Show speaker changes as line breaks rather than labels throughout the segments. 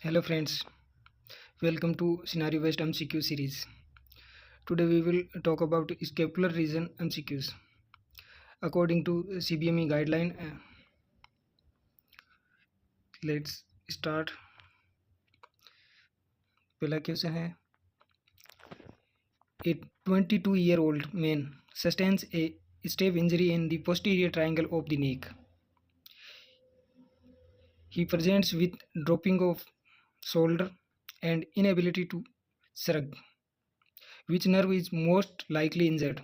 Hello friends, welcome to scenario based MCQ series. Today we will talk about scapular region MCQs. According to CBME guideline, let's start. पहला question है A 22-year-old man sustains a stave injury in the posterior triangle of the neck. He presents with dropping of shoulder and inability to shrug. Which nerve is most likely injured?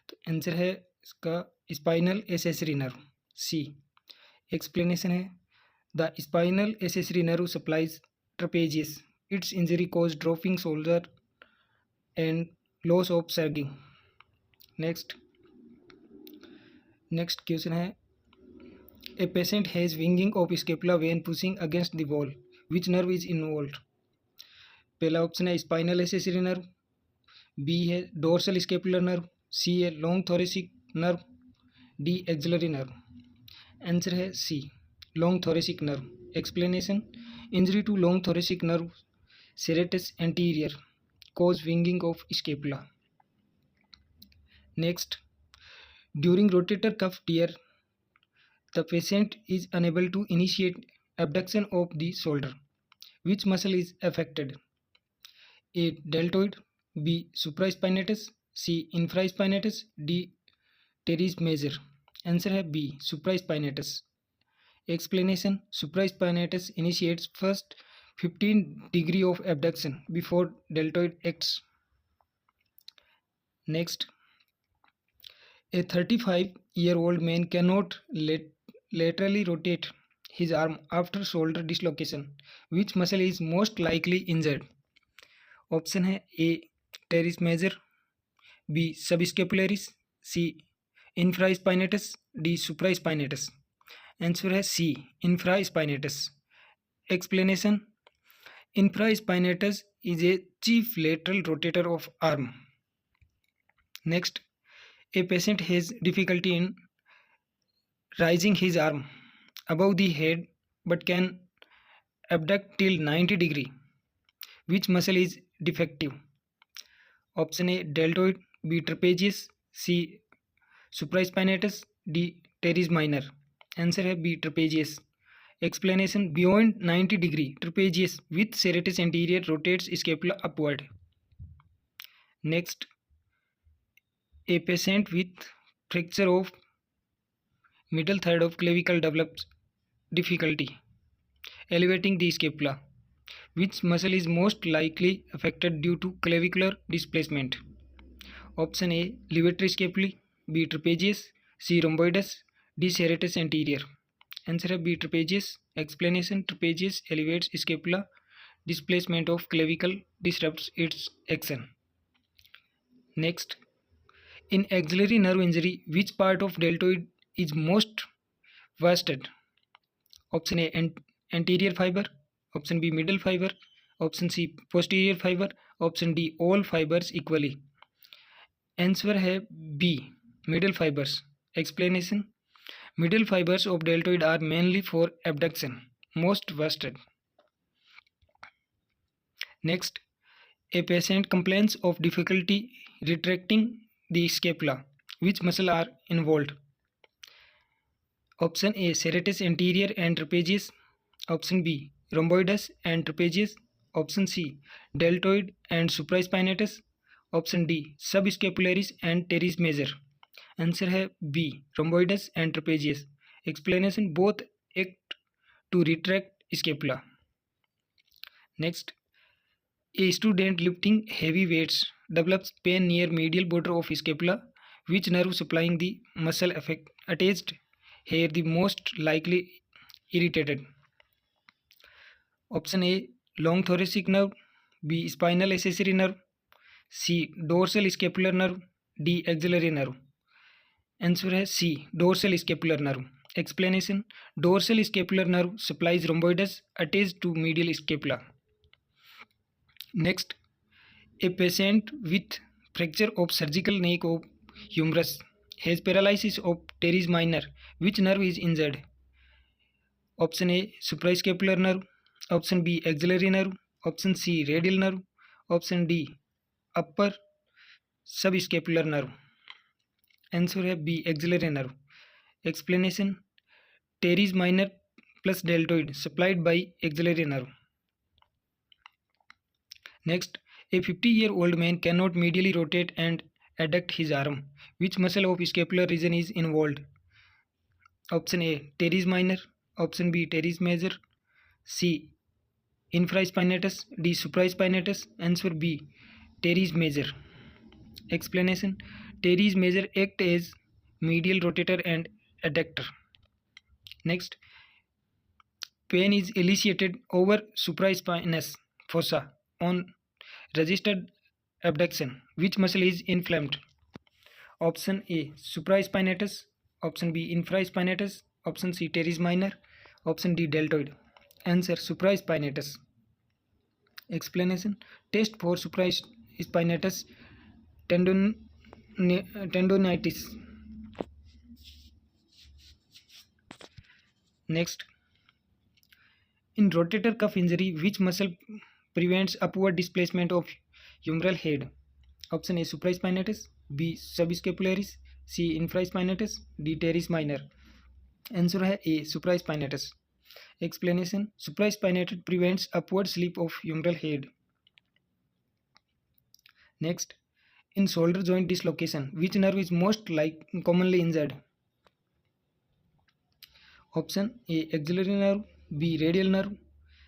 तो answer है इसका spinal accessory nerve C. Explanation है the spinal accessory nerve supplies trapezius. Its injury cause dropping shoulder and loss of shrugging. Next question है a patient has winging of scapula when pushing against the wall. Which nerve is involve? पहला option है spinal accessory nerve, B है dorsal scapular nerve, C है long thoracic nerve, D axillary nerve. Answer है C long thoracic nerve. Explanation injury to long thoracic nerve serratus anterior cause winging of scapula. Next, during rotator cuff tear, the patient is unable to initiate abduction of the shoulder. Which muscle is affected? A. Deltoid, B. Supraspinatus, C. Infraspinatus, D. teres major. Answer है B. Supraspinatus. Explanation: supraspinatus initiates first 15 degree of abduction before deltoid acts. Next, a 35-year-old man cannot laterally rotate his arm after shoulder dislocation. Which muscle is most likely injured? Option है A. teres major, B. subscapularis, C. infraspinatus, D. supraspinatus. Answer है C. infraspinatus. Explanation: infraspinatus is a chief lateral rotator of arm. Next, a patient has difficulty in raising his arm above the head but can abduct till 90 degree. Which muscle is defective? Option A. deltoid, B. trapezius, C. supraspinatus, D. teres minor. Answer है B. trapezius. Explanation: beyond 90 degree trapezius with serratus anterior rotates scapula upward. Next, a patient with fracture of middle third of clavicle develops difficulty elevating the scapula. Which muscle is most likely affected due to clavicular displacement? Option A. levator scapulae, B. trapezius, C. rhomboides, D. serratus anterior. Answer है B. trapezius. Explanation: trapezius elevates scapula. Displacement of clavicle disrupts its action. Next, in axillary nerve injury, which part of deltoid is most wasted? Option A. anterior fiber, Option B. middle fiber, Option C. posterior fiber, Option D. all fibers equally. Answer है B. middle fibers. Explanation: middle fibers of deltoid are mainly for abduction, most wasted. Next, a patient complains of difficulty retracting the scapula. Which muscle are involved? Option A. serratus anterior and trapezius, Option B. rhomboides and trapezius, Option C. deltoid and supraspinatus, Option D. subscapularis and teres major. Answer है B rhomboides and trapezius. Explanation: both act to retract scapula. Next, a student lifting heavy weights develops pain near medial border of scapula. Which nerve supplying the muscle attached here the most likely irritated? Option A. long thoracic nerve, B. spinal accessory nerve, C. dorsal scapular nerve, D. axillary nerve. Answer है C dorsal scapular nerve. Explanation: dorsal scapular nerve supplies rhomboides attached to medial scapula. Next, a patient with fracture of surgical neck of humerus has paralysis of teres minor. Which nerve is injured? Option A. suprascapular nerve, Option B, axillary nerve. Option C, radial nerve. Option D, upper subscapular nerve. Answer है B, axillary nerve. Explanation: teres minor plus deltoid supplied by axillary nerve. Next, a 50-year-old man cannot medially rotate and adduct his arm. Which muscle of scapular region is involved? Option A, teres minor. Option B, teres major. C, infraspinatus. D, supraspinatus. Answer B, teres major. Explanation: teres major act as medial rotator and adductor. Next, pain is elicited over supraspinous fossa on registered abduction. Which muscle is inflamed? Option A, supraspinatus. Option B, infraspinatus. Option C, teres minor. Option D, deltoid. Answer: supraspinatus. Explanation: test for supraspinatus tendonitis. Next, in rotator cuff injury, which muscle prevents upward displacement of humeral head? Option A, supraspinatus. B, subscapularis. C, infraspinatus. D, teres minor. Answer है A, supraspinatus. Explanation: supraspinatus prevents upward slip of humeral head. Next, in shoulder joint dislocation, which nerve is most commonly injured? Option A, axillary nerve. B, radial nerve.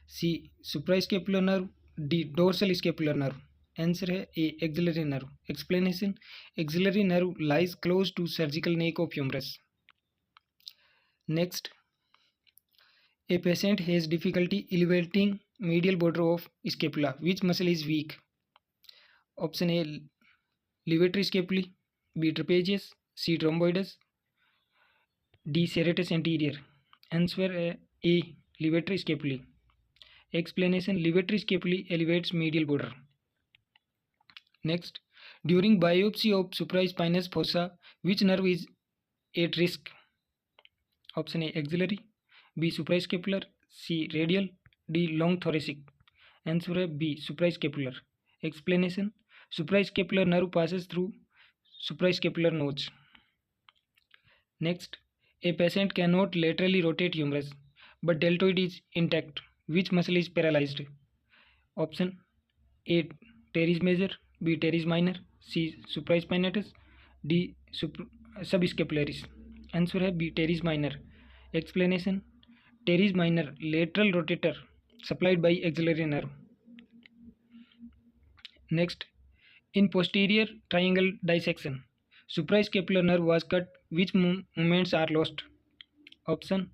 C, suprascapular nerve. D, dorsal scapular nerve. Answer है A, axillary nerve. Explanation: axillary nerve lies close to surgical neck of humerus. Next, a patient has difficulty elevating medial border of scapula. Which muscle is weak? Option A, levator scapulae. B, trapezius. C, rhomboides. D, serratus anterior. Answer A, levator scapulae. Explanation: levator scapulae elevates medial border. Next, during biopsy of supraspinous fossa, which nerve is at risk? Option A, axillary. B, suprascapular. C, radial. D, long thoracic. Answer है B, suprascapular. Explanation: suprascapular nerve passes through suprascapular notch. Next, a patient cannot laterally rotate humerus, but deltoid is intact. Which muscle is paralyzed? Option A, teres major. B, teres minor. C, supraspinatus. D, subscapularis. Answer है B, teres minor. Explanation: teres minor lateral rotator supplied by axillary nerve. Next, in posterior triangle dissection, suprascapular nerve was cut. Which movements are lost? Option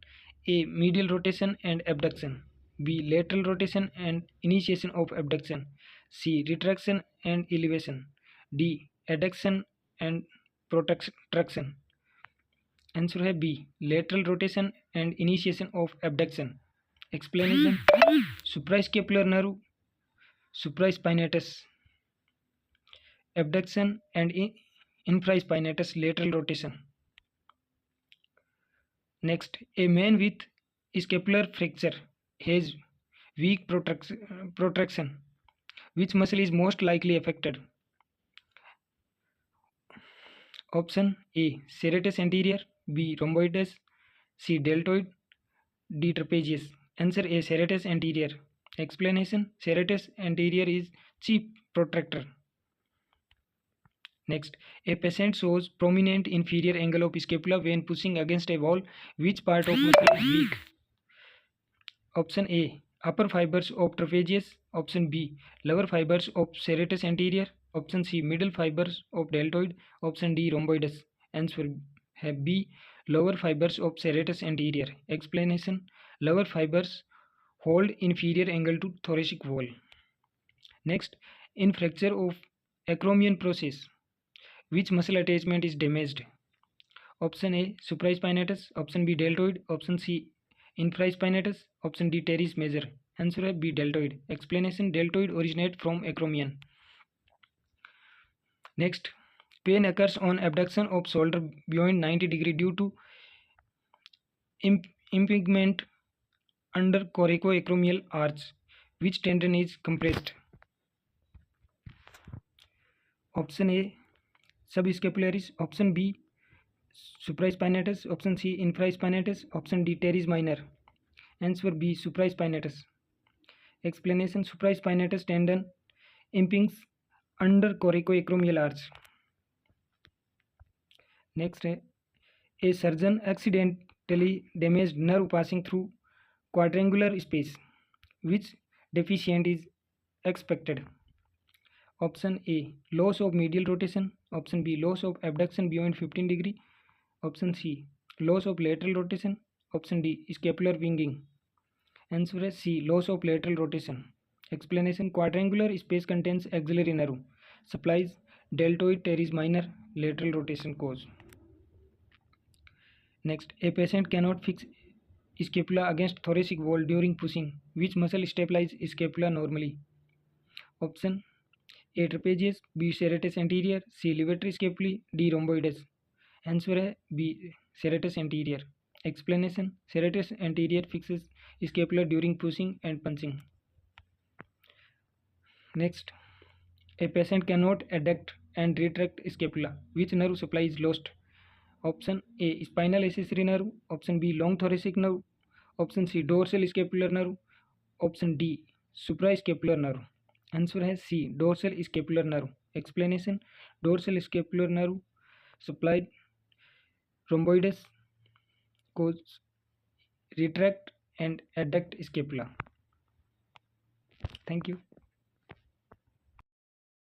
A, medial rotation and abduction. B, lateral rotation and initiation of abduction. C, retraction and elevation. D, adduction and protraction. Answer है B, lateral rotation and initiation of abduction. Explanation: suprascapular nerve, supraspinatus, abduction and infraspinatus lateral rotation. Next, a man with scapular fracture has weak protraction. Which muscle is most likely affected? Option A, serratus anterior. B, rhomboides. C, deltoid. D, trapezius. Answer A, serratus anterior. Explanation: serratus anterior is chief protractor. Next, a patient shows prominent inferior angle of scapula when pushing against a wall. Which part of muscle is weak? Option A, upper fibers of trapezius. Option B, lower fibers of serratus anterior. Option C, middle fibers of deltoid. Option D, rhomboides. Answer है B, lower fibers of serratus anterior. Explanation: lower fibers hold inferior angle to thoracic wall. Next, in fracture of acromion process, which muscle attachment is damaged? Option A, supraspinatus. Option B, deltoid. Option C, infraspinatus. Option D, teres major. Answer है B, deltoid. Explanation: deltoid originate from acromion. Next, pain occurs on abduction of shoulder beyond 90 degree due to impingement under coracoacromial arch. Which tendon is compressed? Option A subscapularis, option B supraspinatus, option C infraspinatus, option D teres minor. Answer B supraspinatus. Explanation: supraspinatus tendon impinges under coracoacromial arch. Next, a surgeon accidentally damaged nerve passing through quadrangular space. Which deficient is expected? Option A loss of medial rotation, option B loss of abduction beyond 15 degree, option C loss of lateral rotation, option D scapular winging. Answer is C loss of lateral rotation. Explanation: quadrangular space contains axillary nerve, supplies deltoid teres minor, lateral rotation cause. Next, a patient cannot fix scapula against thoracic wall during pushing. Which muscle stabilizes scapula normally? Option A trapezius, B serratus anterior, C levator scapulae, D rhomboides. Answer है B serratus anterior. Explanation: serratus anterior fixes scapula during pushing and punching. Next, a patient cannot adduct and retract scapula. Which nerve supply is lost? Option A spinal accessory nerve, option B long thoracic nerve, option C dorsal scapular nerve, option D suprascapular nerve. Answer है C dorsal scapular nerve. Explanation: dorsal scapular nerve supplied rhomboids cause retract and adduct scapula. Thank you.